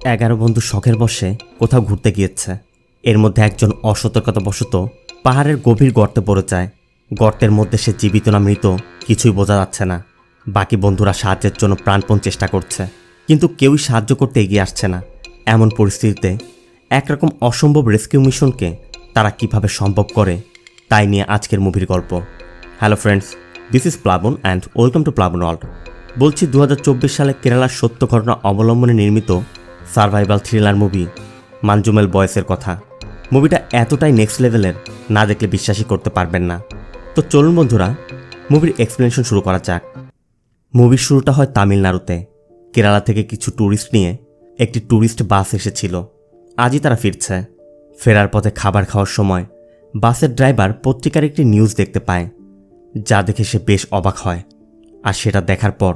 11 বন্ধু শখের বশে কোথাও ঘুরতে গিয়েছে। এর মধ্যে একজন অসতর্কতাবশত পাহাড়ের গভীর গর্তে পড়ে যায়। গর্তের মধ্যে সে জীবিত না মৃত কিছুই বোঝা যাচ্ছে না। বাকি বন্ধুরা সাহায্যের জন্য প্রাণপণ চেষ্টা করছে, কিন্তু কেউই সাহায্য করতে এগিয়ে আসছে না। এমন পরিস্থিতিতে একরকম অসম্ভব রেস্কিউ মিশনকে তারা কিভাবে সম্ভব করে, তাই নিয়ে আজকের মুভির গল্প। হ্যালো ফ্রেন্ডস, দিস ইজ প্লাবন অ্যান্ড ওয়েলকাম টু প্লাবন ওয়ার্ল্ড। বলছি 2024 সালে কেরালার সত্য ঘটনা অবলম্বনে নির্মিত সার্ভাইভাল থ্রিলার মুভি মানজুমেল বয়েসের কথা। মুভিটা এতটাই নেক্সট লেভেলের, না দেখলে বিশ্বাসই করতে পারবেন না। তো চলুন বন্ধুরা, মুভির এক্সপ্লেনেশন শুরু করা যাক। মুভির শুরুটা হয় তামিলনাড়ুতে। কেরালা থেকে কিছু ট্যুরিস্ট নিয়ে একটি ট্যুরিস্ট বাস এসেছিল। আজই তারা ফিরছে। ফেরার পথে খাবার খাওয়ার সময় বাসের ড্রাইভার পত্রিকার একটি নিউজ দেখতে পায়, যা দেখে সে বেশ অবাক হয়। আর সেটা দেখার পর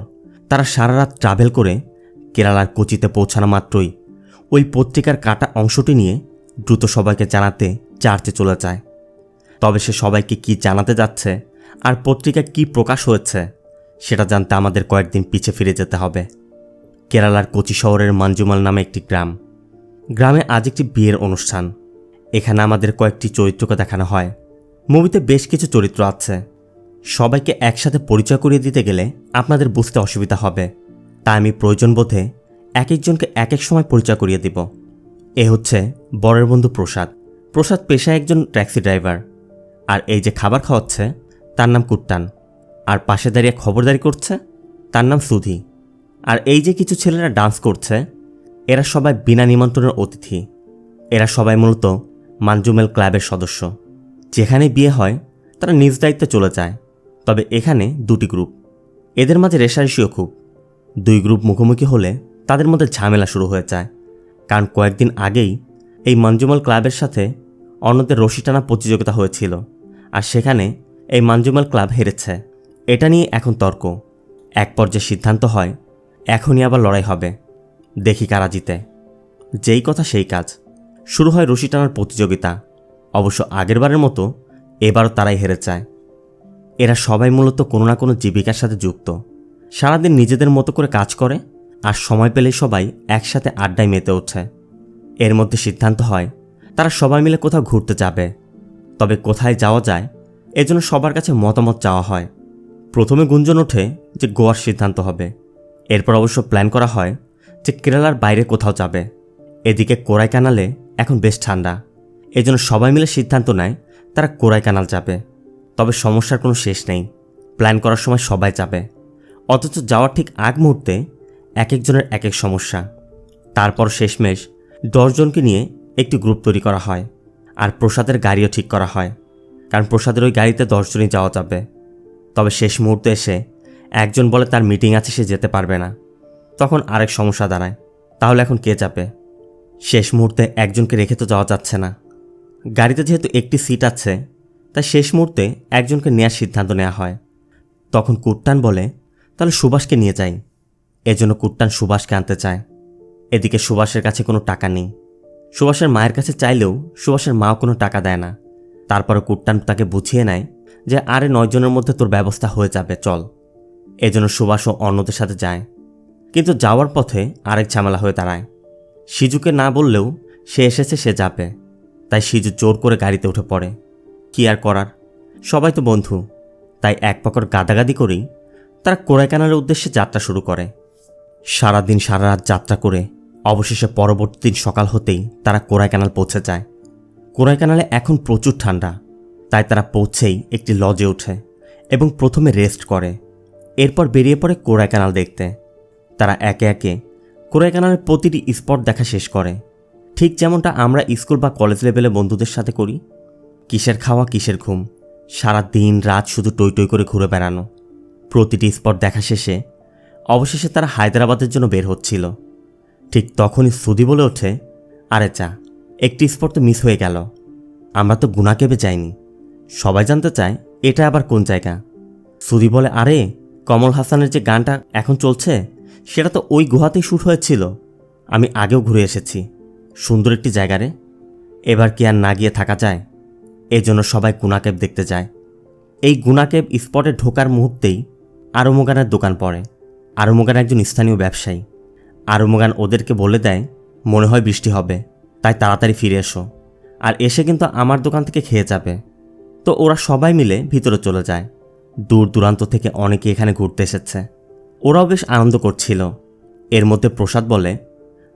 তারা সারা রাত ট্রাভেল করে কেরালার কোচিতে পৌঁছানো মাত্রই ওই পত্রিকার কাটা অংশটি নিয়ে দ্রুত সবাইকে জানাতে চার্চে চলে যায়। তবে সে সবাইকে কি জানাতে যাচ্ছে আর পত্রিকায় কি প্রকাশ হয়েছে সেটা জানতে আমাদের কয়েকদিন পিছে ফিরে যেতে হবে। কেরালার কোচি শহরের মানজুমাল নামে একটি গ্রাম। গ্রামে আজ একটি বিয়ের অনুষ্ঠান। এখানে আমাদের কয়েকটি চরিত্রকে দেখানো হয়। মুভিতে বেশ কিছু চরিত্র আছে। সবাইকে একসাথে পরিচয় করিয়ে দিতে গেলে আপনাদের বুঝতে অসুবিধা হবে, তাই আমি প্রয়োজন বোধে এক একজনকে এক এক সময় পরিচয় করিয়ে দিব। এ হচ্ছে বরের বন্ধু প্রসাদ। প্রসাদ পেশায় একজন ট্যাক্সি ড্রাইভার। আর এই যে খাবার খাওয়াচ্ছে তার নাম কুট্টান। আর পাশে দাঁড়িয়ে খবরদারি করছে তার নাম সুধি। আর এই যে কিছু ছেলেরা ডান্স করছে, এরা সবাই বিনা নিমন্ত্রণের অতিথি। এরা সবাই মূলত মানজুমেল ক্লাবের সদস্য। যেখানে বিয়ে হয় তারা নিজ দায়িত্বে চলে যায়। তবে এখানে দুটি গ্রুপ, এদের মাঝে রেষারেষিও খুব। দুই গ্রুপ মুখোমুখি হলে তাদের মধ্যে ঝামেলা শুরু হয়ে যায়, কারণ কয়েকদিন আগেই এই মানজুমেল ক্লাবের সাথে অন্যদের রশি টানা প্রতিযোগিতা হয়েছিল, আর সেখানে এই মানজুমেল ক্লাব হেরেছে। এটা নিয়ে এখন তর্ক। এক পর্যায়ে সিদ্ধান্ত হয় এখনই আবার লড়াই হবে, দেখি কারা জিতে। যেই কথা সেই কাজ। শুরু হয় রশি টানার প্রতিযোগিতা। অবশ্য আগেরবারের মতো এবারও তারাই হেরে যায়। এরা সবাই মূলত কোনো না কোনো জীবিকার সাথে যুক্ত। সারাদিন নিজেদের মতো করে কাজ করে, আর সময় পেলেই সবাই একসাথে আড্ডায় মেতে ওঠে। এর মধ্যে সিদ্ধান্ত হয় তারা সবাই মিলে কোথাও ঘুরতে যাবে। তবে কোথায় যাওয়া যায় এজন্য সবার কাছে মতামত চাওয়া হয়। প্রথমে গুঞ্জন ওঠে যে গোয়ার সিদ্ধান্ত হবে। এরপর অবশ্য প্ল্যান করা হয় যে কেরালার বাইরে কোথাও যাবে। এদিকে কোরাইকানালে এখন বেশ ঠান্ডা, এজন্য সবাই মিলে সিদ্ধান্ত নেয় তারা কোরাইকানাল যাবে। তবে সমস্যার কোনো শেষ নেই। প্ল্যান করার সময় সবাই যাবে, অথচ যাওয়ার ঠিক আগ মুহূর্তে এক একজনের এক এক সমস্যা। তারপর শেষমেশ 10 জনকে নিয়ে একটি গ্রুপ তৈরি করা হয়। আর প্রসাদের গাড়িও ঠিক করা হয়, কারণ প্রসাদের ওই গাড়িতে 10 জনই যাওয়া যাবে। তবে শেষ মুহূর্তে এসে একজন বলে তার মিটিং আছে, সে যেতে পারবে না। তখন আরেক সমস্যা দাঁড়ায়, তাহলে এখন কে যাবে? শেষ মুহূর্তে একজনকে রেখে তো যাওয়া যাচ্ছে না। গাড়িতে যেহেতু একটি সিট আছে, তাই শেষ মুহূর্তে একজনকে নেওয়ার সিদ্ধান্ত নেওয়া হয়। তখন কুট্টান বলে তাহলে সুভাষকে নিয়ে যাই। এজন্য কুট্টান সুভাষকে আনতে চায়। এদিকে সুভাষের কাছে কোনো টাকা নেই। সুভাষের মায়ের কাছে চাইলেও সুভাষের মাও কোনো টাকা দেয় না। তারপরে কুট্টান তাকে বুঝিয়ে নেয় যে আরে 9 জনের মধ্যে তোর ব্যবস্থা হয়ে যাবে, চল। এজন্য সুভাষও অন্যদের সাথে যায়। কিন্তু যাওয়ার পথে আরেক ঝামেলা হয়ে দাঁড়ায়। সিজুকে না বললেও সে এসেছে, সে যাবে। তাই সিজু জোর করে গাড়িতে উঠে পড়ে। কি আর করার, সবাই তো বন্ধু। তাই এক প্রকার গাদাগাদি করেই তারা কোরাইকানালের উদ্দেশ্যে যাত্রা শুরু করে। সারাদিন সারা রাত যাত্রা করে অবশেষে পরবর্তী দিন সকাল হতেই তারা কোরাইকানাল পৌঁছে যায়। কোরাইকানালে এখন প্রচুর ঠান্ডা, তাই তারা পৌঁছেই একটি লজে ওঠে এবং প্রথমে রেস্ট করে। এরপর বেরিয়ে পড়ে কোরাইকানাল দেখতে। তারা একে একে কোরাইকানালের প্রতিটি স্পট দেখা শেষ করে, ঠিক যেমনটা আমরা স্কুল বা কলেজ লেভেলে বন্ধুদের সাথে করি। কিসের খাওয়া কিসের ঘুম, সারা দিন রাত শুধু টই টই করে ঘুরে বেড়ানো। প্রতিটি স্পট দেখা শেষে অবশেষে তারা হায়দ্রাবাদের জন্য বের হচ্ছিল। ঠিক তখনই সুধি বলে ওঠে, আরে চা, একটি স্পট তো মিস হয়ে গেল। আমরা তো গুনা কেবে যাইনি। সবাই জানতে চায় এটা আবার কোন জায়গা। সুধি বলে, আরে কমল হাসানের যে গানটা এখন চলছে সেটা তো ওই গুহাতেই শ্যুট হয়েছিল। আমি আগেও ঘুরে এসেছি, সুন্দর একটি জায়গা রে। এবার কি আর না গিয়ে থাকা যায়? এজন্য সবাই গুনাকেব দেখতে যায়। এই গুনাকেব স্পটে ঢোকার মুহূর্তেই আরুমুগানের দোকান পড়ে। আরুমুগান একজন স্থানীয় ব্যবসায়ী। আরুমুগান ওদেরকে বলে দেয় মনে হয় বৃষ্টি হবে, তাই তাড়াতাড়ি ফিরে এসো, আর এসে কিন্তু আমার দোকান থেকে খেয়ে যাবে। তো ওরা সবাই মিলে ভিতরে চলে যায়। দূর দূরান্ত থেকে অনেকে এখানে ঘুরতে এসেছে, ওরাও বেশ আনন্দ করছিল। এর মধ্যে প্রসাদ বলে,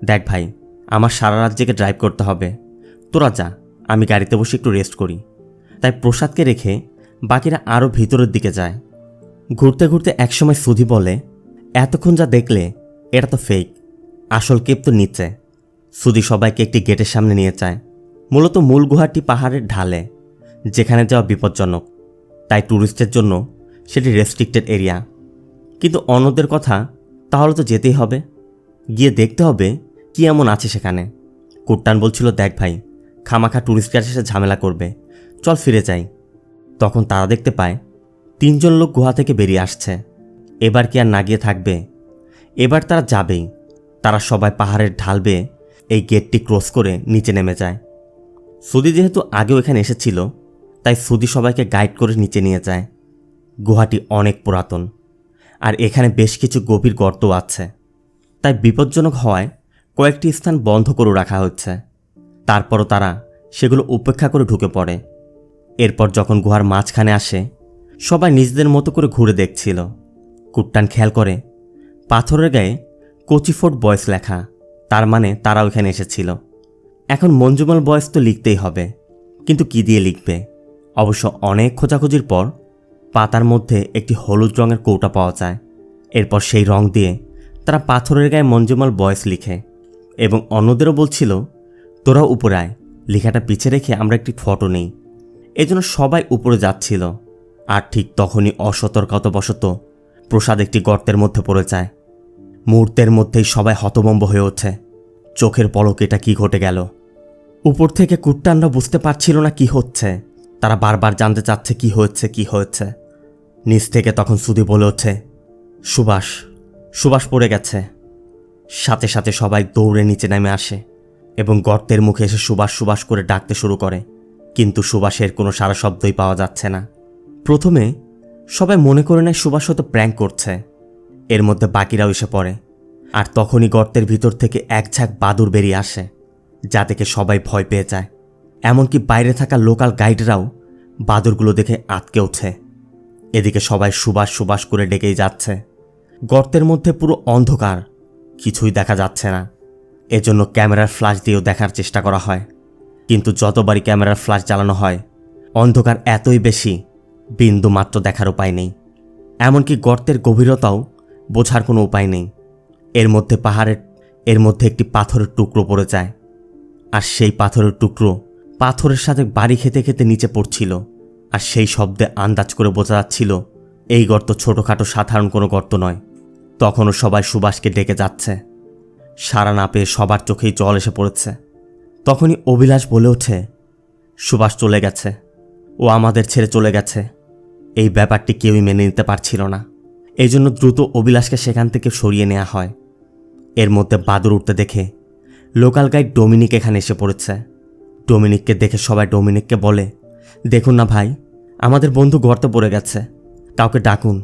দেখ ভাই, আমার সারা রাত জেগে ড্রাইভ করতে হবে, তোরা যা, আমি গাড়িতে বসে একটু রেস্ট করি। তাই প্রসাদকে রেখে বাকিরা আরও ভিতরের দিকে যায়। ঘুরতে ঘুরতে একসময় সুধি বলে, এতক্ষণ যা দেখলে এটা তো ফেক, আসল কেপ তো নিচে। সুধি সবাইকে একটি গেটের সামনে নিয়ে যায়। মূলত মূল গুহাটি পাহাড়ের ঢালে, যেখানে যাওয়া বিপজ্জনক, তাই ট্যুরিস্টের জন্য সেটি রেস্ট্রিক্টেড এরিয়া। কিন্তু অন্যদের কথা, তাহলে তো যেতেই হবে, গিয়ে দেখতে হবে কি এমন আছে সেখানে। কুট্টান বলছিল, দেখ ভাই, খামাখা ট্যুরিস্টরা এসে ঝামেলা করবে, চল ফিরে যাই। তখন তারা দেখতে পায় 3 জন লোক গুহা থেকে বেরিয়ে আসছে। এবার কি আর না গিয়ে থাকবে, এবার তারা যাবেই। তারা সবাই পাহাড়ের ঢাল বেয়ে এই গেটটি ক্রস করে নিচে নেমে যায়। সুদি যেহেতু আগেও এখানে এসেছিল, তাই সুদি সবাইকে গাইড করে নিচে নিয়ে যায়। গুহাটি অনেক পুরাতন, আর এখানে বেশ কিছু গভীর গর্ত আছে, তাই বিপজ্জনক হওয়ায় কয়েকটি স্থান বন্ধ করে রাখা হচ্ছে। তারপরও তারা সেগুলো উপেক্ষা করে ঢুকে পড়ে। এরপর যখন গুহার মাঝখানে আসে, সবাই নিজেদের মতো করে ঘুরে দেখছিল। কুট্টান খেয়াল করে পাথরের গায়ে কোচিফোর্ড বয়েস লেখা, তার মানে তারাও এখানে এসেছিল। এখন মঞ্জুমাল বয়েস তো লিখতেই হবে, কিন্তু কি দিয়ে লিখবে? অবশ্য অনেক খোঁজাখুঁজির পর পাতার মধ্যে একটি হলুদ রঙের কৌটা পাওয়া যায়। এরপর সেই রং দিয়ে তারা পাথরের গায়ে মঞ্জুমাল বয়েস লিখে এবং অন্যদেরও বলছিল, তোরাও উপরে আয়, লেখাটা পিছে রেখে আমরা একটি ফটো নেই। এজন্য সবাই উপরে যাচ্ছিল। আর ঠিক তখনই অসতর্কতাবশত প্রসাদ একটি গর্তের মধ্যে পড়ে যায়। মুহূর্তের মধ্যেই সবাই হতভম্ব হয়ে ওঠে। চোখের পলকে এটা কি ঘটে গেল। উপর থেকে কুট্টানরা বুঝতে পারছিল না কি হচ্ছে, তারা বারবার জানতে চাচ্ছে কি হয়েছে। নিচ থেকে তখন সুধি বলে ওঠে, সুবাস পড়ে গেছে। সাথে সাথে সবাই দৌড়ে নিচে নেমে আসে এবং গর্তের মুখে এসে সুবাস করে ডাকতে শুরু করে, কিন্তু সুবাসের কোনো সারা শব্দই পাওয়া যাচ্ছে না। প্রথমে সবাই মনে করে নেয় সুবাস হয়তো প্র্যাঙ্ক করছে। এর মধ্যে বাকিরাও এসে পড়ে, আর তখনই গর্তের ভিতর থেকে এক ঝাঁক বাদুড় বেরিয়ে আসে, যা দেখে সবাই ভয় পেয়ে যায়। এমনকি বাইরে থাকা লোকাল গাইডরাও বাদুড়গুলো দেখে আটকে ওঠে। এদিকে সবাই সুবাস করে ডেকেই যাচ্ছে। গর্তের মধ্যে পুরো অন্ধকার, কিছুই দেখা যাচ্ছে না। এজন্য ক্যামেরার ফ্ল্যাশ দিয়েও দেখার চেষ্টা করা হয়, কিন্তু যতবারই ক্যামেরার ফ্ল্যাশ জ্বালানো হয়, অন্ধকার এতই বেশি, বিন্দু মাত্র দেখার উপায় নেই। এমনকি গর্তের গভীরতাও বোঝার কোনো উপায় নেই। এর মধ্যে একটি পাথরের টুকরো পড়ে যায়, আর সেই পাথরের টুকরো পাথরের সাথে বাড়ি খেতে খেতে নিচে পড়ছিল। আর সেই শব্দে আন্দাজ করে বোঝা যাচ্ছিল এই গর্ত ছোটোখাটো সাধারণ কোনো গর্ত নয়। তখনও সবাই সুবাসকে ডেকে যাচ্ছে। সাড়া না পেয়ে সবার চোখেই জল এসে পড়েছে। তখনই অভিলাষ বলে ওঠে, সুবাস চলে গেছে, ও আমাদের ছেড়ে চলে গেছে। এই ব্যাপারটি কেউই মেনে নিতে পারছিল না, এই জন্য দ্রুত অভিলাষকে সেখান থেকে সরিয়ে নেওয়া হয়। এর মধ্যে বাদুড় উঠতে দেখে লোকাল গাইড ডোমিনিক এখানে এসে পড়েছে। ডোমিনিককে দেখে সবাই ডোমিনিককে বলে, দেখুন না ভাই, আমাদের বন্ধু গর্তে পড়ে গেছে, কাউকে ডাকুন,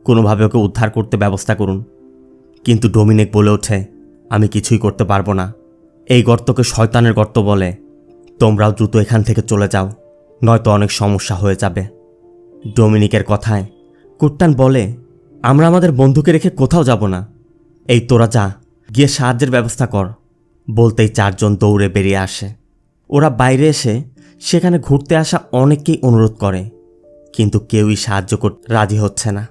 কোনোভাবে ওকে উদ্ধার করতে ব্যবস্থা করুন। কিন্তু ডোমিনিক বলে ওঠে, আমি কিছুই করতে পারবো না, এই গর্তকে শয়তানের গর্ত বলে, তোমরাও দ্রুত এখান থেকে চলে যাও, নয়তো অনেক সমস্যা হয়ে যাবে। ডোমিনিকের কথায় কুট্টান বলে, আমরা আমাদের বন্ধুকে রেখে কোথাও যাব না, এই তোরা যা, গিয়ে সাহায্যের ব্যবস্থা কর। বলতেই 4 জন দৌড়ে বেরিয়ে আসে। ওরা বাইরে এসে সেখানে ঘুরতে আসা অনেককেই অনুরোধ করে, কিন্তু কেউই সাহায্য করতে রাজি হচ্ছে না।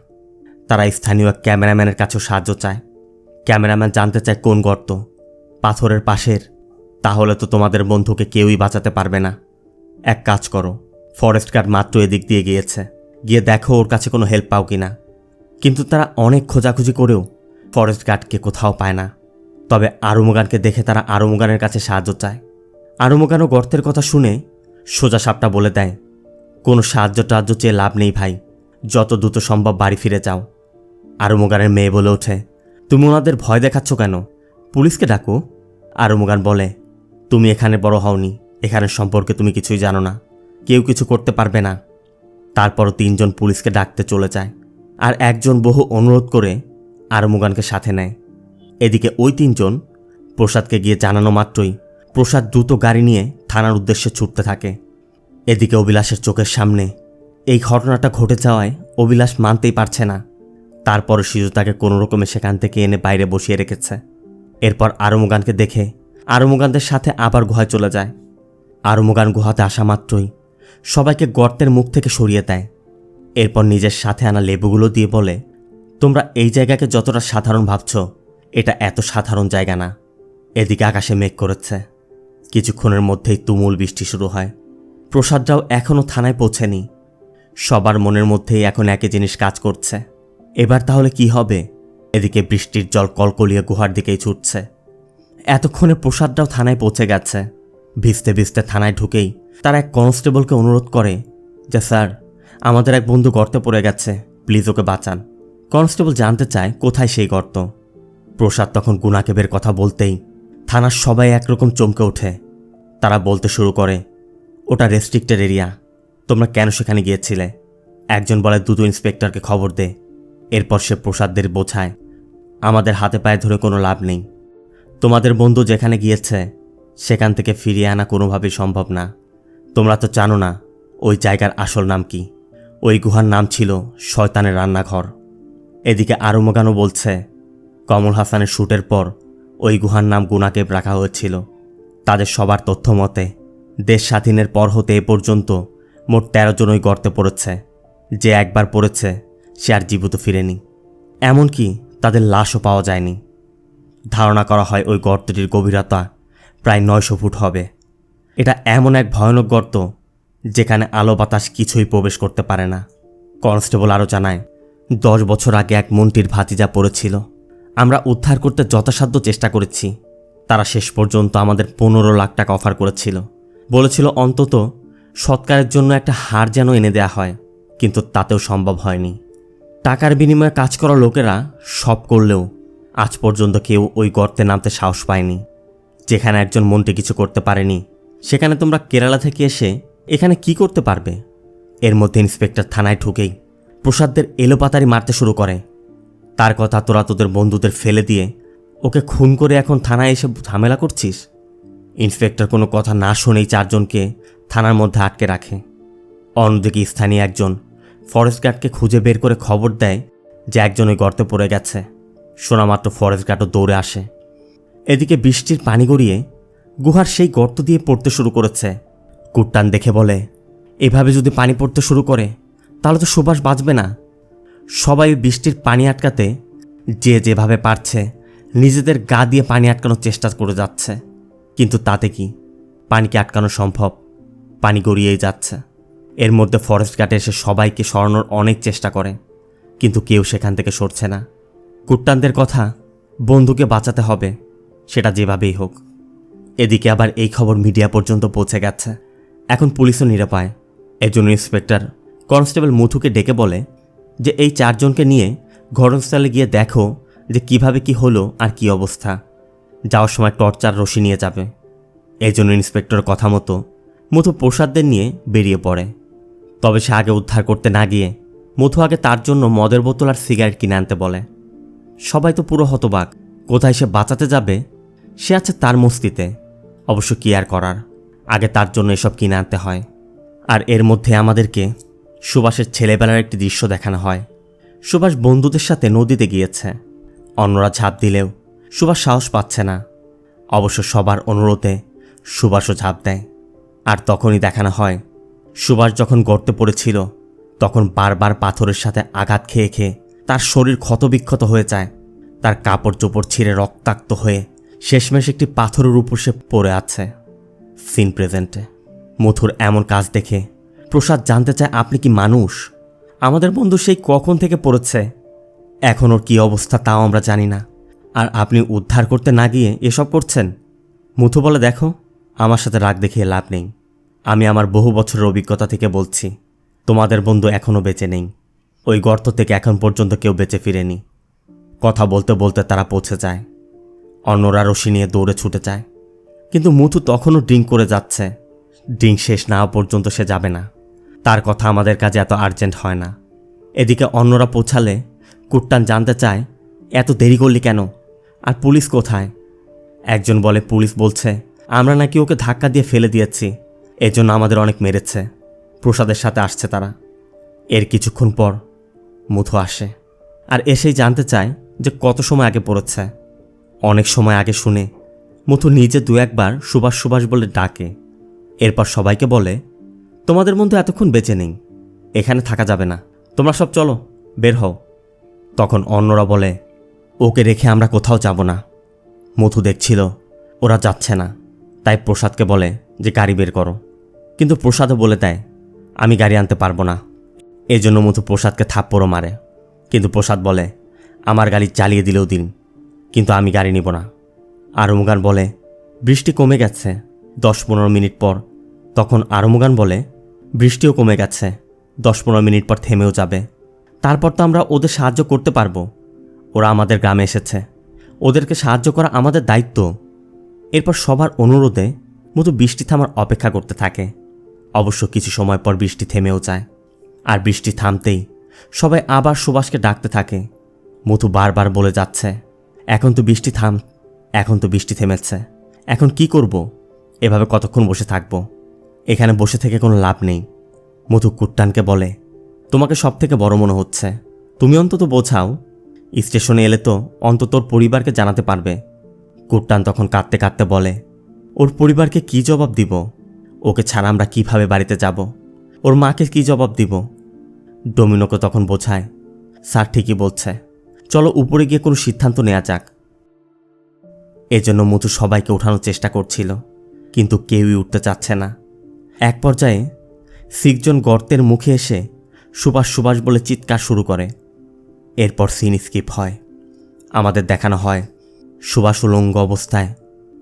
তারা স্থানীয় এক ক্যামেরাম্যানের কাছেও সাহায্য চায়। ক্যামেরাম্যান জানতে চায় কোন গর্ত, পাথরের পাশের? তাহলে তো তোমাদের বন্ধুকে কেউই বাঁচাতে পারবে না। এক কাজ করো, ফরেস্ট গার্ড মাত্র এদিক দিয়ে গিয়েছে, গিয়ে দেখো ওর কাছে কোনো হেল্প পাও কিনা। কিন্তু তারা অনেক খোঁজাখুঁজি করেও ফরেস্ট গার্ডকে কোথাও পায় না। তবে আরুমুগানকে দেখে তারা আরুমুগানের কাছে সাহায্য চায়। আরুমুগানও গর্তের কথা শুনে সোজা সাপটা বলে দেয়, কোনো সাহায্য চেয়ে লাভ নেই ভাই, যত দ্রুত সম্ভব বাড়ি ফিরে যাও। আরুমুগানের মেয়ে বলে ওঠে, তুমি ওনাদের ভয় দেখাচ্ছ কেন, পুলিশকে ডাকো। আরুমুগান বলে, তুমি এখানে বড় হওনি, এখানে সম্পর্কে তুমি কিছুই জানো না, কেউ কিছু করতে পারবে না। তারপরও 3 জন পুলিশকে ডাকতে চলে যায়, আর একজন বহু অনুরোধ করে আরুমুগানকে সাথে নেয়। এদিকে ওই 3 জন প্রসাদকে গিয়ে জানানো মাত্রই প্রসাদ দ্রুত গাড়ি নিয়ে থানার উদ্দেশ্যে ছুটতে থাকে। এদিকে অভিলাষের চোখের সামনে এই ঘটনাটা ঘটে যাওয়ায় অভিলাষ মানতেই পারছে না। তারপর সিজু তাকে কোনো রকমে সেখান থেকে এনে বাইরে বসিয়ে রেখেছে। এরপর আরমুগানকে দেখে আরমুগানদের সাথে আবার গুহায় চলে যায়। আরমুগান গুহাতে আসা মাত্রই সবাইকে গর্তের মুখ থেকে সরিয়ে দেয়। এরপর নিজের সাথে আনা লেবুগুলো দিয়ে বলে, তোমরা এই জায়গাকে যতটা সাধারণ ভাবছ, এটা এত সাধারণ জায়গা না। এদিকে আকাশে মেঘ করেছে। কিছুক্ষণের মধ্যেই তুমুল বৃষ্টি শুরু হয়। প্রসাদরাও এখনও থানায় পৌঁছেনি। সবার মনের মধ্যেই এখন একই জিনিস কাজ করছে, এবার তাহলে কি হবে। এদিকে বৃষ্টির জল কলকলিয়ে গুহার দিকেই ছুটছে। এতক্ষণে প্রসাদরাও থানায় পৌঁছে গেছে। ভিজতে ভিজতে থানায় ঢুকেই তারা এক কনস্টেবলকে অনুরোধ করে যে, স্যার, আমাদের এক বন্ধু গর্তে পড়ে গেছে, প্লিজ ওকে বাঁচান। কনস্টেবল জানতে চায় কোথায় সেই গর্ত। প্রসাদ তখন গুনাকেবের কথা বলতেই থানার সবাই একরকম চমকে ওঠে। তারা বলতে শুরু করে, ওটা রেস্ট্রিক্টেড এরিয়া, তোমরা কেন সেখানে গিয়েছিলে? একজন বলে দুটো ইন্সপেক্টরকে খবর দে। এরপর সে প্রসাদদের বোঝায়, আমাদের হাতে পায়ে ধরে কোনো লাভ নেই। তোমাদের বন্ধু যেখানে গিয়েছে সেখান থেকে ফিরিয়ে আনা কোনোভাবেই সম্ভব না। তোমরা তো জানো না ওই জায়গার আসল নাম কি। ওই গুহার নাম ছিল শয়তানের রান্নাঘর। এদিকে আরমগানও বলছে, কমল হাসানের শ্যুটের পর ওই গুহার নাম গুনাকেব রাখা হয়েছিল। তাদের সবার তথ্য মতে দেশ স্বাধীনের পর হতে এ পর্যন্ত মোট 13 জন ওই গর্তে পড়েছে। যে একবার পড়েছে সে আর জীবিত ফিরেনি। এমনকি তাদের লাশও পাওয়া যায়নি। ধারণা করা হয় ওই গর্তটির গভীরতা প্রায় 900 ফুট হবে। এটা এমন এক ভয়ানক গর্ত যেখানে আলো বাতাস কিছুই প্রবেশ করতে পারে না। কনস্টেবল আরও জানায়, 10 বছর আগে এক মন্ত্রীর ভাতিজা পড়েছিল। আমরা উদ্ধার করতে যথাসাধ্য চেষ্টা করেছি। তারা শেষ পর্যন্ত আমাদের 15 লাখ টাকা অফার করেছিল। বলেছিল অন্তত সৎকারের জন্য একটা হার যেন এনে দেয়া হয়, কিন্তু তাতেও সম্ভব হয়নি। টাকার বিনিময়ে কাজ করা লোকেরা সব করলেও আজ পর্যন্ত কেউ ওই গর্তে নামতে সাহস পায়নি। যেখানে একজন মন্ত্রী কিছু করতে পারেনি, সেখানে তোমরা কেরালা থেকে এসে এখানে কি করতে পারবে? এর মধ্যে ইন্সপেক্টর থানায় ঢুকেই প্রসাদদের এলোপাতারি মারতে শুরু করে। তার কথা, তোরা তোদের বন্ধুদের ফেলে দিয়ে ওকে খুন করে এখন থানায় এসে ঝামেলা করছিস। ইন্সপেক্টর কোনো কথা না শুনেই 4 জনকে থানার মধ্যে আটকে রাখে। অন্যদিকে স্থানীয় একজন ফরেস্ট গার্ডকে খুঁজে বের করে খবর দেয় যে একজন ওই গর্তে পড়ে গেছে। শোনামাত্র ফরেস্ট গার্ডও দৌড়ে আসে। এদিকে বৃষ্টির পানি গড়িয়ে গুহার সেই গর্ত দিয়ে পড়তে শুরু করেছে। কুট্টান দেখে বলে, এভাবে যদি পানি পড়তে শুরু করে তাহলে তো সুবাস বাঁচবে না। সবাই বৃষ্টির পানি আটকাতে যে যেভাবে পারছে নিজেদের গা দিয়ে পানি আটকানোর চেষ্টা করে যাচ্ছে, কিন্তু তাতে কি পানিকে আটকানো সম্ভব? পানি গড়িয়েই যাচ্ছে। এর মধ্যে ফরেস্ট গার্ড এসে সবাইকে সরানোর অনেক চেষ্টা করে, কিন্তু কেউ সেখান থেকে সরছে না। কুট্টানদের কথা, বন্ধুকে বাঁচাতে হবে, সেটা যেভাবেই হোক। এদিকে আবার এই খবর মিডিয়া পর্যন্ত পৌঁছে গেছে। এখন পুলিশও নিরাপয়। একজন ইন্সপেক্টর কনস্টেবল মুথুকে ডেকে বলে যে এই 4 জনকে নিয়ে ঘটনাস্থলে গিয়ে দেখো যে কিভাবে কি হলো আর কি অবস্থা। যাওয়ার সময় টর্চার রশি নিয়ে যাবে। এই জন্য ইন্সপেক্টরের কথা মতো মুথু প্রসাদদের নিয়ে বেরিয়ে পড়ে। তবে সে আগে উদ্ধার করতে না গিয়ে মুথু আগে তার জন্য মদের বোতল আর সিগারেট কিনে আনতে বলে। সবাই তো পুরো হতবাক। কোথায় সে বাঁচাতে যাবে সে আছে তার মস্তিতে। অবশ্য কি আর করার, আগে তার জন্য এসব কিনে আনতে হয়। আর এর মধ্যে আমাদেরকে সুভাষের ছেলেবেলার একটি দৃশ্য দেখানো হয়। সুভাষ বন্ধুদের সাথে নদীতে গিয়েছে। অন্যরা ঝাঁপ দিলেও সুভাষ সাহস পাচ্ছে না। অবশ্য সবার অনুরোধে সুভাষও ঝাঁপ দেয়। আর তখনই দেখানো হয় সুভাষ যখন গর্তে পড়েছিল তখন বারবার পাথরের সাথে আঘাত খেয়ে খেয়ে তার শরীর ক্ষতবিক্ষত হয়ে যায়। তার কাপড় চোপড় ছিঁড়ে রক্তাক্ত হয়ে শেষমেশ একটি পাথরের উপর সে পড়ে আছে। সিন প্রেজেন্টে। মথুর এমন কাজ দেখে প্রসাদ জানতে চায়, আপনি কি মানুষ? আমাদের বন্ধু সেই কখন থেকে পড়েছে, এখন ওর কী অবস্থা তাও আমরা জানি না, আর আপনি উদ্ধার করতে না গিয়ে এসব করছেন। মুথু বলে, দেখো, আমার সাথে রাগ দেখিয়ে লাভ নেই। আমি আমার বহু বছরের অভিজ্ঞতা থেকে বলছি, তোমাদের বন্ধু এখনও বেঁচে নেই। ওই গর্ত থেকে এখন পর্যন্ত কেউ বেঁচে ফিরেনি। কথা বলতে বলতে তারা পৌঁছে যায়। অন্যরা রশি নিয়ে দৌড়ে ছুটে যায়, কিন্তু মুথু তখনও ড্রিঙ্ক করে যাচ্ছে। ড্রিঙ্ক শেষ না হওয়া পর্যন্ত সে যাবে না। তার কথা আমাদের কাছে এত আর্জেন্ট হয় না। এদিকে অন্যরা পৌঁছালে কুট্টান জানতে চায়, এত দেরি করলি কেন, আর পুলিশ কোথায়? একজন বলে পুলিশ বলছে আমরা নাকি ওকে ধাক্কা দিয়ে ফেলে দিয়েছি, এজন্য আমাদের অনেক মেরেছে, প্রসাদের সাথে আসছে তারা। এর কিছুক্ষণ পর মুথু আসে আর এসেই জানতে চায় যে কত সময় আগে পড়েছে। অনেক সময় আগে শুনে মুথু নিজে দু একবার সুভাষ সুভাষ বলে ডাকে। এরপর সবাইকে বলে তোমাদের মধ্যে এতক্ষণ বেঁচে নেই, এখানে থাকা যাবে না, তোমরা সব চলো, বের হও। তখন অন্যরা বলে ওকে রেখে আমরা কোথাও যাব না। মুথু দেখছিল ওরা যাচ্ছে না, তাই প্রসাদকে বলে যে গাড়ি বের করো, কিন্তু প্রসাদও বলে দেয় আমি গাড়ি আনতে পারবো না। এজন্য মুথু প্রসাদকে থাপ্পড়ও মারে, কিন্তু প্রসাদ বলে আমার গাড়ি চালিয়ে দিলেও দিন, কিন্তু আমি গাড়ি নিব না। আরমুগান বলে বৃষ্টি কমে গেছে 10-15 মিনিট পর। তখন আরমুগান বলে বৃষ্টিও কমে গেছে, 10-15 মিনিট পর থেমেও যাবে, তারপর তো আমরা ওদের সাহায্য করতে পারবো। ওরা আমাদের গ্রামে এসেছে, ওদেরকে সাহায্য করা আমাদের দায়িত্ব। এরপর সবার অনুরোধে মুথু বৃষ্টি থামার অপেক্ষা করতে থাকে। অবশ্য কিছু সময় পর বৃষ্টি থেমেও যায়, আর বৃষ্টি থামতেই সবাই আবার সুভাষকে ডাকতে থাকে। মুথু বারবার বলে যাচ্ছে এখন তো বৃষ্টি থাম, এখন তো বৃষ্টি থেমেছে, এখন কি করব? এভাবে কতক্ষণ বসে থাকবো? এখানে বসে থেকে কোনো লাভ নেই। মুথু কুট্টানকে বলে তোমাকে সব থেকে বড় মনে হচ্ছে, তুমি অন্তত বোঝাও, স্টেশনে এলে তো অন্তত ওর পরিবারকে জানাতে পারবে। কুট্টান তখন কাঁদতে কাঁদতে বলে ওর পরিবারকে কি জবাব দিব? ওকে ছাড়া আমরা কিভাবে বাড়িতে যাব? ওর মাকে কি জবাব দিব? ডোমিনোকে তখন বোঝায় স্যার ঠিকই বলছে, চলো উপরে গিয়ে কোনো সিদ্ধান্ত নেওয়া যাক। এজন্য মুথু সবাইকে ওঠানোর চেষ্টা করছিল, কিন্তু কেউই উঠতে চাচ্ছে না। এক পর্যায়ে শিখজন গর্তের মুখে এসে সুভাষ সুভাষ বলে চিৎকার শুরু করে। এরপর সিন স্কিপ হয়। আমাদের দেখানো হয় সুভাষ উলঙ্গ অবস্থায়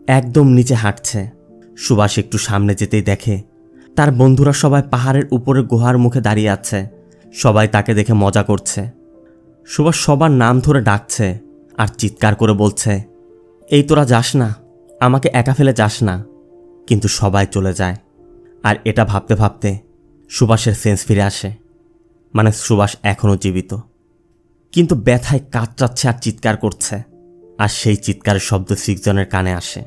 একদম নিচে হাঁটছে। সুভাষ একটু সামনে যেতেই দেখে তার বন্ধুরা সবাই পাহাড়ের উপরে গুহার মুখে দাঁড়িয়ে আছে, সবাই তাকে দেখে মজা করছে। সুভাষ সবার নাম ধরে ডাকছে আর চিৎকার করে বলছে এই তোরা যাস না, আমাকে একা ফেলে যাস না। কিন্তু সবাই চলে যায়। আর এটা ভাবতে ভাবতে সুভাষের সেন্স ফিরে আসে, মানে সুভাষ এখনও জীবিত, কিন্তু ব্যথায় কাতরাচ্ছে আর চিৎকার করছে। আর সেই চিৎকারের শব্দ শিখজনের কানে আসে।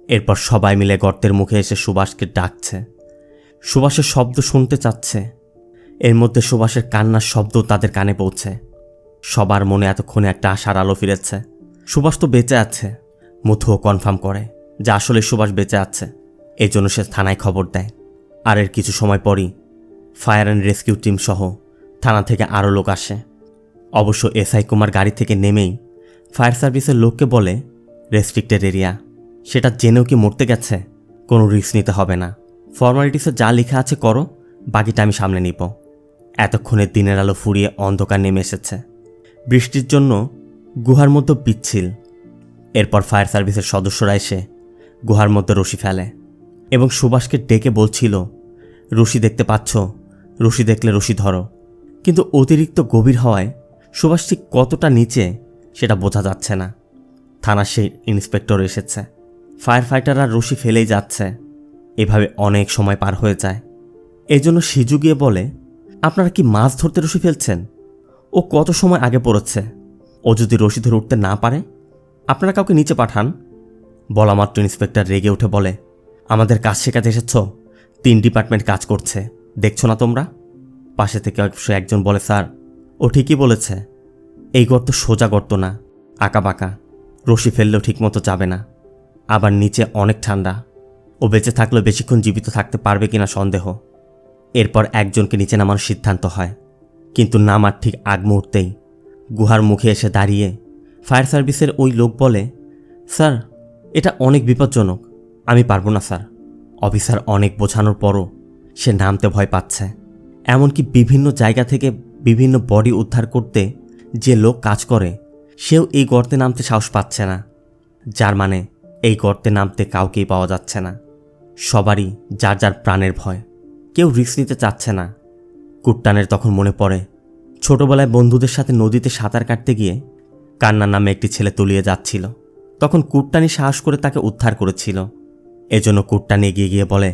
এরপর সবাই মিলে গর্তের মুখে এসে সুভাষকে ডাকছে। সুভাষের শব্দ শুনতে চাচ্ছে। এর মধ্যে সুভাষের কান্নার শব্দ তাদের কানে পৌঁছে। সবার মনে এতক্ষণে একটা আশার আলো ফিরেছে, সুভাষ তো বেঁচে আছে। মুথুও কনফার্ম করে যে আসলে সুভাষ বেঁচে আছে, এই জন্য সে থানায় খবর দেয়। আর এর কিছু সময় পরই ফায়ার অ্যান্ড রেস্কিউ টিম সহ থানা থেকে আরও লোক আসে। অবশ্য এসআই কুমার গাড়ি থেকে নেমেই ফায়ার সার্ভিসের লোককে বলে রেস্ট্রিক্টেড এরিয়া, সেটা জেনেও কি মরতে গেছে? কোনো রিস্ক নিতে হবে না, ফর্মালিটিসে যা লেখা আছে করো, বাকিটা আমি সামলে নিব। এতক্ষণে দিনের আলো ফুরিয়ে অন্ধকার নেমে এসেছে। বৃষ্টির জন্য গুহার মধ্যে পিচ্ছিল। এরপর ফায়ার সার্ভিসের সদস্যরা এসে গুহার মধ্যে রশি ফেলে এবং সুভাষকে ডেকে বলছিল রশি দেখতে পাচ্ছ, রশি দেখলে রশি ধরো। কিন্তু অতিরিক্ত গভীর হওয়ায় সুভাষ ঠিক কতটা নিচে সেটা বোঝা যাচ্ছে না। থানার সেই ইন্সপেক্টর এসেছে, ফায়ার ফাইটাররা রশি ফেলেই যাচ্ছে। এভাবে অনেক সময় পার হয়ে যায়। এই জন্য সিজু গিয়ে বলে আপনারা কি মাছ ধরতে রশি ফেলছেন? ও কত সময় আগে পড়েছে, ও যদি রশি ধরে উঠতে না পারে আপনারা কাউকে নিচে পাঠান। বলা মাত্র ইন্সপেক্টর রেগে উঠে বলে আমাদের কাজ শেখাতে এসেছ? 3 ডিপার্টমেন্ট কাজ করছে, দেখছো না তোমরা? পাশে থেকে একজন বলে স্যার ও ঠিকই বলেছে, এই গর্ত সোজা গর্ত না, আঁকা বাঁকা, রশি ফেললেও ঠিকমতো যাবে না। আবার নিচে অনেক ঠান্ডা, ও বেঁচে থাকলেও বেশিক্ষণ জীবিত থাকতে পারবে কিনা সন্দেহ। এরপর একজনকে নিচে নামানোর সিদ্ধান্ত হয়, কিন্তু নামার ঠিক আগ মুহূর্তেই গুহার মুখে এসে দাঁড়িয়ে ফায়ার সার্ভিসের ওই লোক বলে স্যার এটা অনেক বিপজ্জনক, আমি পারবো না স্যার। অফিসার অনেক বোঝানোর পরও সে নামতে ভয় পাচ্ছে। এমনকি বিভিন্ন জায়গা থেকে বিভিন্ন বডি উদ্ধার করতে যে লোক কাজ করে সেও এই গর্তে নামতে সাহস পাচ্ছে না। যার মানে এই গর্তে নামতে কাউকেই পাওয়া যাচ্ছে না। সবারই যার যার প্রাণের ভয়, কেউ রিস্ক নিতে চাচ্ছে না। কুট্টানের তখন মনে পড়ে ছোটবেলায় বন্ধুদের সাথে নদীতে সাঁতার কাটতে গিয়ে কান্না নামে একটি ছেলে তলিয়ে যাচ্ছিল। তখন কুট্টানি সাহস করে তাকে উদ্ধার করেছিল। এজন্য কুট্টানি এগিয়ে গিয়ে বলে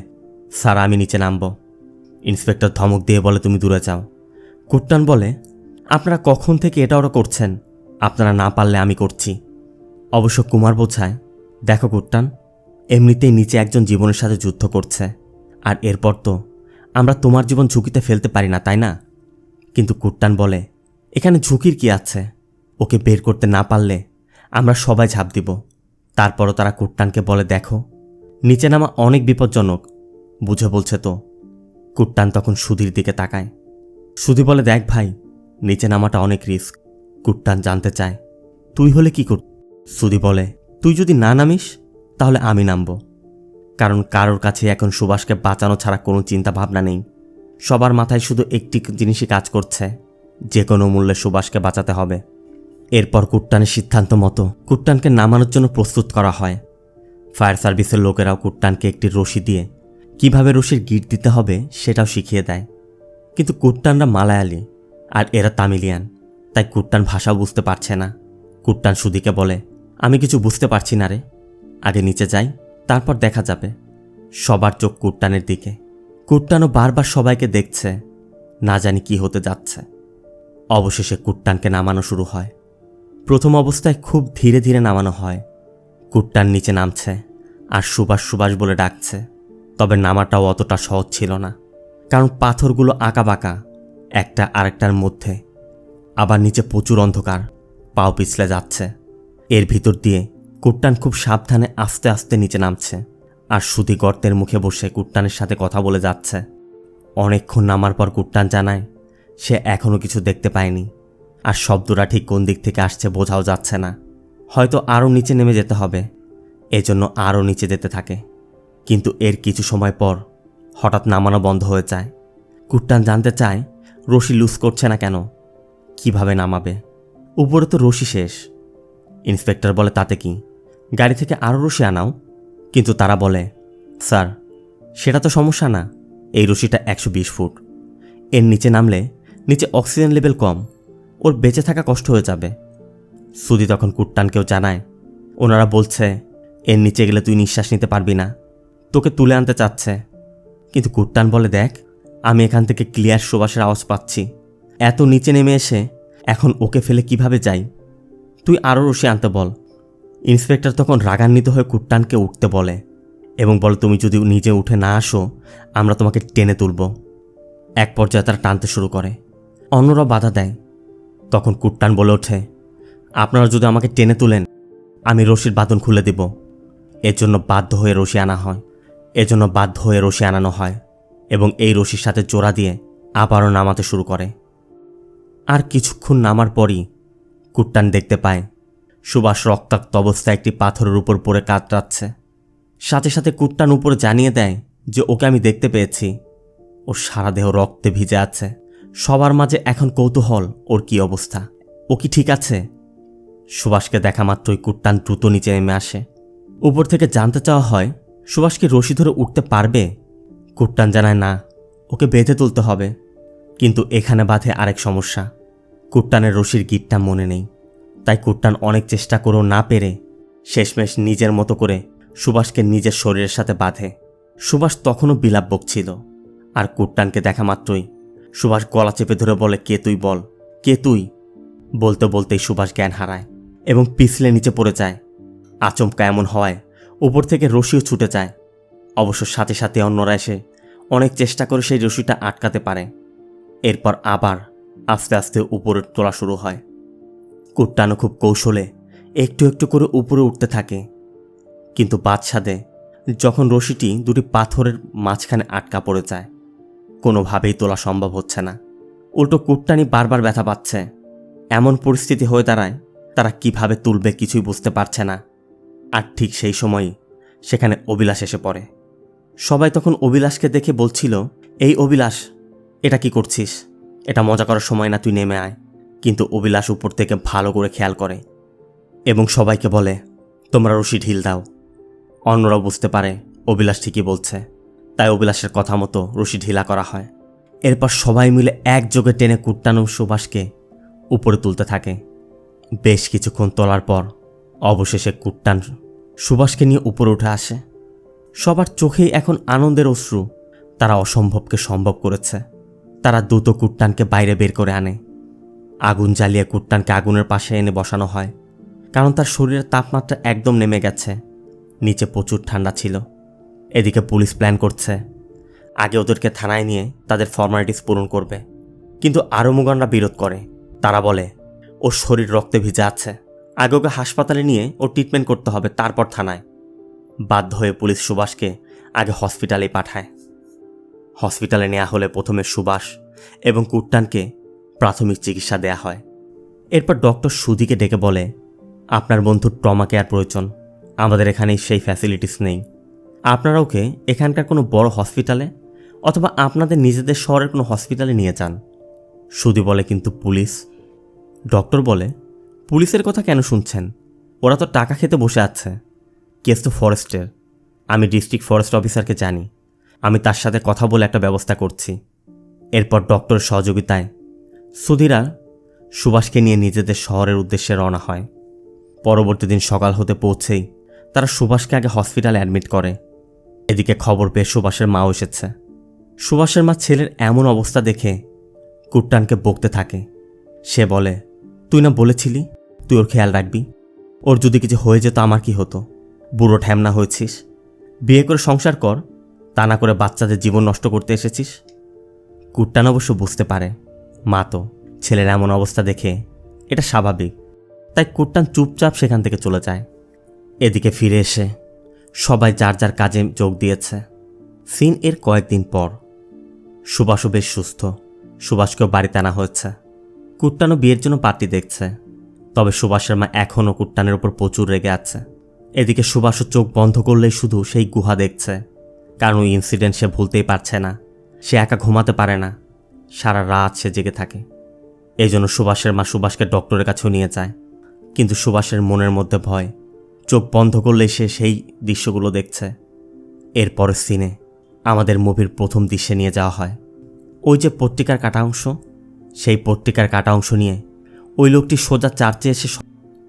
স্যার আমি নিচে নামব। ইন্সপেক্টর ধমক দিয়ে বলে তুমি দূরে যাও। কুট্টান বলে আপনারা কখন থেকে এটা ওরা করছেন, আপনারা না পারলে আমি করছি। অবশ্য কুমার বোঝায় দেখো কুট্টান, এমনিতেই নিচে একজন জীবনের সাথে যুদ্ধ করছে, আর এরপর তো আমরা তোমার জীবন ঝুঁকিতে ফেলতে পারি না, তাই না? কিন্তু কুট্টান বলে, এখানে ঝুঁকির কি আছে? ওকে বের করতে না পারলে আমরা সবাই ঝাঁপ দিব। তারপরও তারা কুট্টানকে বলে, দেখো নিচে নামা অনেক বিপজ্জনক, বুঝে বলছে তো। কুট্টান তখন সুধীর দিকে তাকায়। সুধী বলে, দেখ ভাই, নিচে নামাটা অনেক রিস্ক। কুট্টান জানতে চায়, তুই হলে কি কর? সুধী বলে, তুই যদি না নামিস তাহলে আমি নামব, কারণ কারোর কাছে এখন সুভাষকে বাঁচানো ছাড়া কোনো চিন্তা ভাবনা নেই। সবার মাথায় শুধু একটি জিনিসই কাজ করছে, যে কোনো মূল্যে সুভাষকে বাঁচাতে হবে। এরপর কুট্টানের সিদ্ধান্ত মতো কুট্টানকে নামানোর জন্য প্রস্তুত করা হয়। ফায়ার সার্ভিসের লোকেরাও কুট্টানকে একটি রশি দিয়ে কিভাবে রশির গিট দিতে হবে সেটাও শিখিয়ে দেয়। কিন্তু কুট্টানরা মালায়ালি আর এরা তামিলিয়ান, তাই কুট্টান ভাষাও বুঝতে পারছে না। কুট্টান সুধীকে বলে, আমি কিছু বুঝতে পারছি না রে, আগে নিচে যাই, তারপর দেখা যাবে। সবার চোখ কুট্টানের দিকে। কুট্টানও বারবার সবাইকে দেখছে, না জানি কি হতে যাচ্ছে। অবশেষে কুট্টানকে নামানো শুরু হয়। প্রথম অবস্থায় খুব ধীরে ধীরে নামানো হয়। কুট্টান নিচে নামছে আর সুভাষ সুভাষ বলে ডাকছে, তবে নামাটাও অতটা সহজ ছিল না, কারণ পাথরগুলো আঁকাবাঁকা একটা আরেকটার মধ্যে। আবার নিচে প্রচুর অন্ধকার, পাও পিছলে যাচ্ছে। এর ভিতর দিয়ে কুট্টান খুব সাবধানে আস্তে আস্তে নিচে নামছে, আর সুধী গর্তের মুখে বসে কুট্টানের সাথে কথা বলে যাচ্ছে। অনেকক্ষণ নামার পর কুট্টান জানায় সে এখনও কিছু দেখতে পায়নি, আর শব্দটা ঠিক কোন দিক থেকে আসছে বোঝাও যাচ্ছে না। হয়তো আরও নিচে নেমে যেতে হবে, এজন্য আরও নিচে যেতে থাকে। কিন্তু এর কিছু সময় পর হঠাৎ নামানো বন্ধ হয়ে যায়। কুট্টান জানতে চায় রশি লুজ করছে না কেন, কিভাবে নামাবে? উপরে তো রশি শেষ। ইন্সপেক্টর বলে, তাতে কি, গাড়ি থেকে আরও রশি আনাও। কিন্তু তারা বলে, স্যার সেটা তো সমস্যা না, এই রশিটা 120 ফুট, এর নিচে নামলে নিচে অক্সিজেন লেভেল কম, ওর বেঁচে থাকা কষ্ট হয়ে যাবে। সুধী তখন কুট্টানকেও জানায়, ওনারা বলছে এর নিচে গেলে তুই নিঃশ্বাস নিতে পারবি না, তোকে তুলে আনতে চাচ্ছে। কিন্তু কুট্টান বলে, দেখ আমি এখান থেকে ক্লিয়ার সুভাষের আওয়াজ পাচ্ছি, এত নিচে নেমে এসে এখন ওকে ফেলে কিভাবে যাই? তুই আরও রশি আনতে বল। ইন্সপেক্টর তখন রাগান্বিত হয়ে কুট্টানকে উঠতে বলে এবং বলে, তুমি যদি নিজে উঠে না আসো আমরা তোমাকে টেনে তুলব। এক পর্যায়ে তারা টানতে শুরু করে, অন্যরা বাধা দেয়। তখন কুট্টান বলে ওঠে, আপনারা যদি আমাকে টেনে তুলেন আমি রশির বাঁধন খুলে দেব। এজন্য বাধ্য হয়ে রশি আনানো হয় এবং এই রশির সাথে জোড়া দিয়ে আবারও নামাতে শুরু করে। আর কিছুক্ষণ নামার পরই কুট্টান দেখতে পায় সুভাষ রক্তাক্ত অবস্থায় একটি পাথরের উপর পড়ে কাতরাচ্ছে। সাথে সাথে কুট্টান উপরে জানিয়ে দেয় যে ওকে আমি দেখতে পেয়েছি, ওর সারা দেহ রক্তে ভিজে আছে। সবার মাঝে এখন কৌতূহল ওর কি অবস্থা, ও কি ঠিক আছে? সুভাষকে দেখা মাত্রই কুট্টান দ্রুত নিচে নেমে আসে। উপর থেকে জানতে চাওয়া হয় সুভাষ কি রশি ধরে উঠতে পারবে? কুট্টান জানায়, না, ওকে বেঁধে তুলতে হবে। কিন্তু এখানে বাধে আরেক সমস্যা, কুট্টানের রশির গিটটা মনে নেই। তাই কুট্টান অনেক চেষ্টা করেও না পেরে শেষমেশ নিজের মতো করে সুভাষকে নিজের শরীরের সাথে বাঁধে। সুভাষ তখনও বিলাপ বকছিল, আর কুট্টানকে দেখা মাত্রই সুভাষ গলা চেপে ধরে বলে, কে তুই বল, কে তুই? বলতে বলতেই সুভাষ জ্ঞান হারায় এবং পিছলে নিচে পড়ে যায়। আচমকা এমন হওয়ায় উপর থেকে রশিও ছুটে যায়। অবশ্য সাথে সাথে অন্যরা এসে অনেক চেষ্টা করে সেই রশিটা আটকাতে পারে। এরপর আবার আস্তে আস্তে উপরে তোলা শুরু হয়। কুট্টানও খুব কৌশলে একটু একটু করে উপরে উঠতে থাকে, কিন্তু বাদশাদে যখন রশিটি দুটি পাথরের মাঝখানে আটকা পড়ে যায়, কোনোভাবেই তোলা সম্ভব হচ্ছে না। উল্টো কুট্টানি বারবার ব্যথা পাচ্ছে। এমন পরিস্থিতি হয়ে দাঁড়ায় তারা কিভাবে তুলবে কিছুই বুঝতে পারছে না। আর ঠিক সেই সময়ই সেখানে অবিলাস এসে পড়ে। সবাই তখন অবিলাসকে দেখে বলছিল, এই অবিলাস, এটা কি করছিস? এটা মজা করার সময় না, তুই নেমে আয়। কিন্তু অবিলাস উপর থেকে ভালো করে খেয়াল করে এবং সবাইকে বলে, তোমরা রশি ঢিল দাও। অন্যরাও বুঝতে পারে অবিলাস ঠিকই বলছে, তাই অবিলাসের কথা মতো রশি ঢিলা করা হয়। এরপর সবাই মিলে একযোগে টেনে কুট্টান সুভাষকে উপরে তুলতে থাকে। বেশ কিছুক্ষণ তোলার পর অবশেষে কুট্টান সুভাষকে নিয়ে উপরে উঠে আসে। সবার চোখেই এখন আনন্দের অশ্রু, তারা অসম্ভবকে সম্ভব করেছে। তারা দ্রুত কুট্টানকে বাইরে বের করে আনে। আগুন জ্বালিয়ে কুট্টানকে আগুনের পাশে এনে বসানো হয়, কারণ তার শরীরের তাপমাত্রা একদম নেমে গেছে নিচে প্রচুর ঠান্ডা ছিল। এদিকে পুলিশ প্ল্যান করছে আগে ওদেরকে থানায় নিয়ে তাদের ফর্মালিটিস পূরণ করবে, কিন্তু আরোমুগানরা বিরোধ করে। তারা বলে ওর শরীর রক্তে ভিজে আছে, আগে ওকে হাসপাতালে নিয়ে ওর ট্রিটমেন্ট করতে হবে, তারপর থানায়। বাধ্য হয়ে পুলিশ সুভাষকে আগে হসপিটালেই পাঠায়। হসপিটালে নেওয়া হলে প্রথমে সুভাষ এবং কুট্টানকে প্রাথমিক চিকিৎসা দেয়া হয়। এরপর ডক্টর সুধিকে ডেকে বলে, আপনার বন্ধুর ট্রমা কেয়ার প্রয়োজন, আমাদের এখানে সেই ফ্যাসিলিটিস নেই। আপনারা ওকে এখানকার কোনো বড় হসপিটালে অথবা আপনাদের নিজেদের শহরের কোনো হসপিটালে নিয়ে যান। সুধি বলে, কিন্তু পুলিশ? ডক্টর বলে, পুলিশের কথা কেন শুনছেন? ওরা তো টাকা খেতে বসে আছে। কেস তো ফরেস্টের। আমি ডিস্ট্রিক্ট ফরেস্ট অফিসারকে জানি, আমি তার সাথে কথা বলে একটা ব্যবস্থা করছি। এরপর ডক্টরের সহযোগিতায় সুধীরা সুভাষকে নিয়ে নিজেদের শহরের উদ্দেশ্যে রওনা হয়। পরবর্তী দিন সকাল হতে পৌঁছেই তারা সুভাষকে আগে হসপিটালে অ্যাডমিট করে। এদিকে খবর পেয়ে সুভাষের মাও এসেছে। সুভাষের মা ছেলের এমন অবস্থা দেখে কুট্টানকে বকতে থাকে। সে বলে, তুই না বলেছিলি তুই ওর খেয়াল রাখবি, ওর যদি কিছু হয়ে যেত আমার কি হতো? বুড়ো ঠ্যামনা হয়েছিস, বিয়ে করে সংসার কর, তা না করে বাচ্চাদের জীবন নষ্ট করতে এসেছিস। কুট্টান অবশ্য বুঝতে পারে মা তো ছেলের এমন অবস্থা দেখে এটা স্বাভাবিক, তাই কুট্টান চুপচাপ সেখান থেকে চলে যায়। এদিকে ফিরে এসে সবাই যার যার কাজে যোগ দিয়েছে। সিন এর কয়েকদিন পর সুভাষও বেশ সুস্থ, সুভাষকেও বাড়িতে আনা হয়েছে। কুট্টানও বিয়ের জন্য পার্টি দেখছে, তবে সুভাষের মা এখনও কুট্টানের উপর প্রচুর রেগে আছে। এদিকে সুভাষও চোখ বন্ধ করলেই শুধু সেই গুহা দেখছে, কারণ ওই ইনসিডেন্ট সে ভুলতেই পারছে না। সে একা ঘুমাতে পারে না, সারা রাত সে জেগে থাকে। এই জন্য সুভাষের মা সুভাষকে ডক্টরের কাছেও নিয়ে যায়, কিন্তু সুভাষের মনের মধ্যে ভয়। চোখ বন্ধ করলেই সে সেই দৃশ্যগুলো দেখছে। এরপরের সিনে আমাদের মুভির প্রথম দৃশ্যে নিয়ে যাওয়া হয়। ওই যে পত্রিকার কাটা অংশ, সেই পত্রিকার কাটা অংশ নিয়ে ওই লোকটি সোজা চার্চে এসে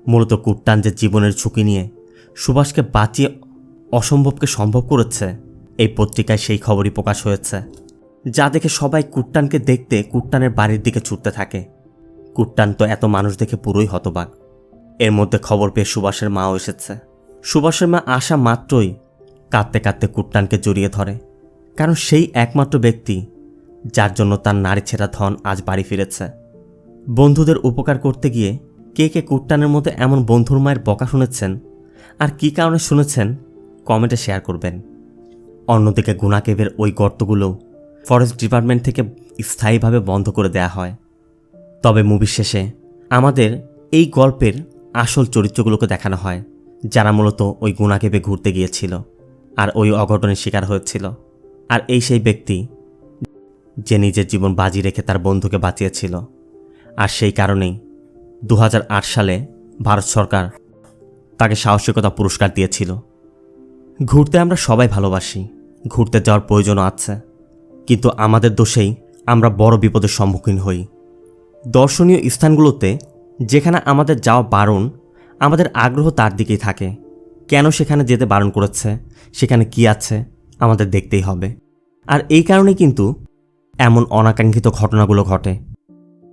মূলত কুট্টান যে জীবনের ঝুঁকি নিয়ে সুভাষকে বাঁচিয়ে অসম্ভবকে সম্ভব করেছে, এই পত্রিকায় সেই খবরই প্রকাশ হয়েছে, যা দেখে সবাই কুট্টানকে দেখতে কুট্টানের বাড়ির দিকে ছুটতে থাকে। কুট্টান তো এত মানুষ দেখে পুরোই হতবাক। এর মধ্যে খবর পেয়ে সুভাষের মাও এসেছে। সুভাষের মা আসা মাত্রই কাঁদতে কাঁদতে কুট্টানকে জড়িয়ে ধরে, কারণ সেই একমাত্র ব্যক্তি যার জন্য তার নারী ছেঁড়া ধন আজ বাড়ি ফিরেছে। বন্ধুদের উপকার করতে গিয়ে কে কে কুট্টানের মধ্যে এমন বন্ধুর মায়ের বকা শুনেছেন আর কী কারণে শুনেছেন কমেন্টে শেয়ার করবেন। অন্যদিকে গুনা কেভের ওই গর্তগুলো ফরেস্ট ডিপার্টমেন্ট থেকে স্থায়ীভাবে বন্ধ করে দেয়া হয়। তবে মুভি শেষে আমাদের এই গল্পের আসল চরিত্রগুলোকে দেখানো হয়, যারা মূলত ওই গুনা কেভে ঘুরতে গিয়েছিল আর ওই অঘটনের শিকার হয়েছিল। আর এই সেই ব্যক্তি যে নিজের জীবন বাজি রেখে তার বন্ধুকে বাঁচিয়েছিল। আর সেই কারণেই 2008 সালে ভারত সরকার তাকে সাহসিকতা পুরস্কার দিয়েছিল। ঘুরতে আমরা সবাই ভালোবাসি, ঘুরতে যাওয়ার প্রয়োজনও আছে, কিন্তু আমাদের দোষেই আমরা বড় বিপদের সম্মুখীন হই। দর্শনীয় স্থানগুলোতে যেখানে আমাদের যাওয়া বারণ, আমাদের আগ্রহ তার দিকেই থাকে। কেন সেখানে যেতে বারণ করেছে, সেখানে কি আছে আমাদের দেখতেই হবে। আর এই কারণে কিন্তু এমন অনাকাঙ্ক্ষিত ঘটনাগুলো ঘটে।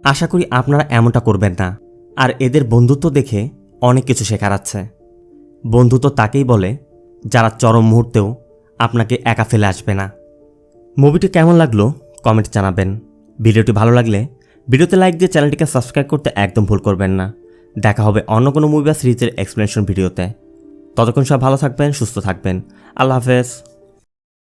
আশা করি আপনারা এমনটা করবেন না। আর এদের বন্ধুত্ব দেখে অনেক কিছু শেখার আছে। বন্ধুত্ব তাকেই বলে যারা চরম মুহূর্তেও আপনাকে একা ফেলে আসবে না। মুভিটি কেমন লাগলো কমেন্ট জানাবেন। ভিডিওটি ভালো লাগলে ভিডিওতে লাইক দিয়ে চ্যানেলটিকে সাবস্ক্রাইব করতে একদম ভুল করবেন না। দেখা হবে অন্য কোনো মুভি বা সিরিজের এক্সপ্লেনেশন ভিডিওতে। ততক্ষণ সব ভালো থাকবেন, সুস্থ থাকবেন। আল্লাহ হাফেজ।